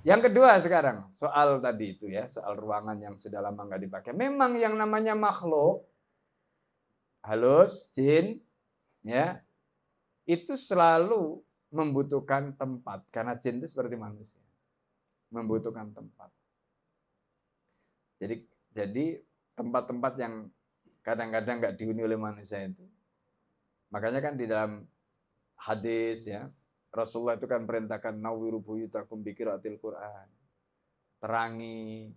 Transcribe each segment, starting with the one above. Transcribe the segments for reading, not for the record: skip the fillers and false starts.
Yang kedua sekarang, soal tadi itu ya, soal ruangan yang sudah lama nggak dipakai. Memang yang namanya makhluk, halus, jin, ya, itu selalu membutuhkan tempat. Karena jin itu seperti manusia, membutuhkan tempat. Jadi tempat-tempat yang kadang-kadang nggak dihuni oleh manusia itu. Makanya kan di dalam hadis ya, Rasulullah itu kan perintahkan nawiru buyutakum biqiraatil Quran. Terangi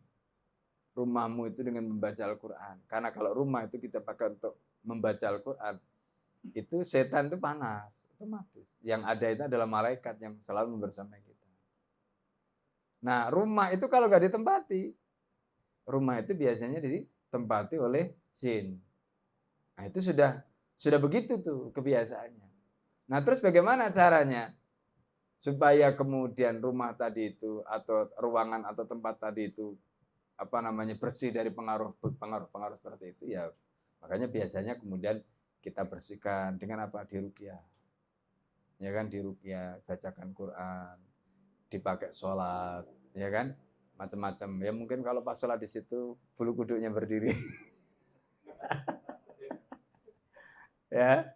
rumahmu itu dengan membaca Al-Quran. Karena kalau rumah itu kita pakai untuk membaca Al-Quran, itu setan itu panas, otomatis. Yang ada itu adalah malaikat yang selalu membersamai kita. Nah, rumah itu kalau nggak ditempati, rumah itu biasanya ditempati oleh jin. Nah, itu sudah begitu tuh kebiasaannya. Nah, terus bagaimana caranya supaya kemudian rumah tadi itu atau ruangan atau tempat tadi itu bersih dari pengaruh seperti itu ya. Makanya biasanya kemudian kita bersihkan dengan apa? Diruqyah. Ya kan, diruqyah, bacakan Quran, dipakai sholat, ya kan? Macam-macam. Ya mungkin kalau pas sholat di situ bulu kuduknya berdiri. Ya.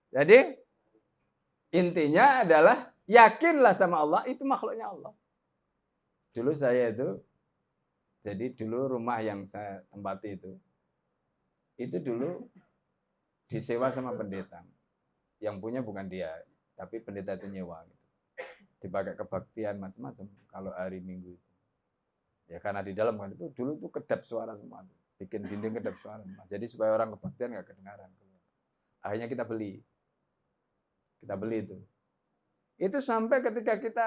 Jadi intinya adalah yakinlah sama Allah, itu makhluknya Allah. Dulu saya itu, jadi dulu rumah yang saya tempati itu dulu disewa sama pendeta. Yang punya bukan dia, tapi pendeta itu nyewa. Gitu. Dipakai kebaktian macam-macam kalau hari Minggu itu. Ya karena di dalam kan itu dulu itu kedap suara semua. Bikin dinding kedap suara semua. Jadi supaya orang kebaktian nggak kedengaran. Akhirnya kita beli. Kita beli itu. Itu sampai ketika kita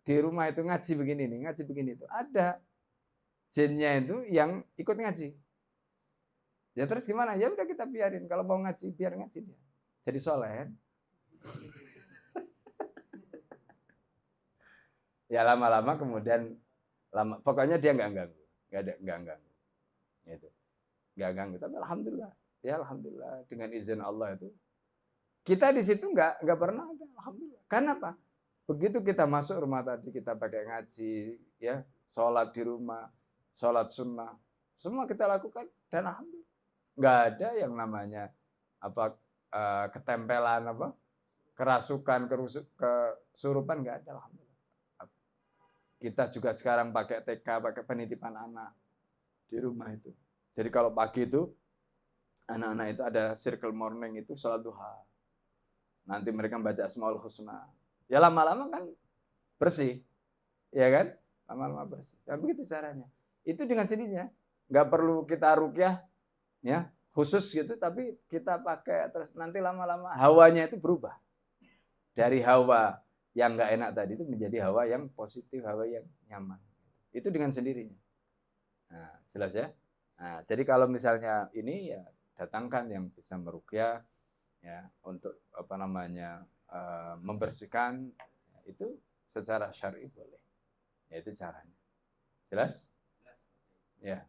di rumah itu ngaji begini nih, ngaji begini itu. Ada jinnya itu yang ikut ngaji. Ya terus gimana? Ya udah kita biarin. Kalau mau ngaji, biar ngaji dia. Jadi soleh. Ya lama-lama kemudian pokoknya dia nggak ganggu, nggak ganggu, itu nggak ganggu. Tapi alhamdulillah, ya alhamdulillah dengan izin Allah itu kita di situ nggak pernah ada, alhamdulillah. Karena apa? Begitu kita masuk rumah tadi kita pakai ngaji, ya sholat di rumah, sholat sunnah, semua kita lakukan dan alhamdulillah nggak ada yang namanya ketempelan kerasukan, kesurupan nggak ada, alhamdulillah. Kita juga sekarang pakai TK, pakai penitipan anak di rumah itu. Jadi kalau pagi itu, anak-anak itu ada circle morning itu sholat duha. Nanti mereka baca Asmaul Husna. Ya lama-lama kan bersih. Ya kan? Lama-lama bersih. Ya begitu caranya. Itu dengan sendirinya. Nggak perlu kita ruqyah, ya, khusus gitu, tapi kita pakai, terus nanti lama-lama hawanya itu berubah. Dari hawa yang nggak enak tadi itu menjadi hawa yang positif, hawa yang nyaman. Itu dengan sendirinya. Nah, jelas ya. Nah, jadi kalau misalnya ini ya datangkan yang bisa meruqyah ya untuk membersihkan itu secara syar'i boleh. Ya itu caranya. Jelas? Ya.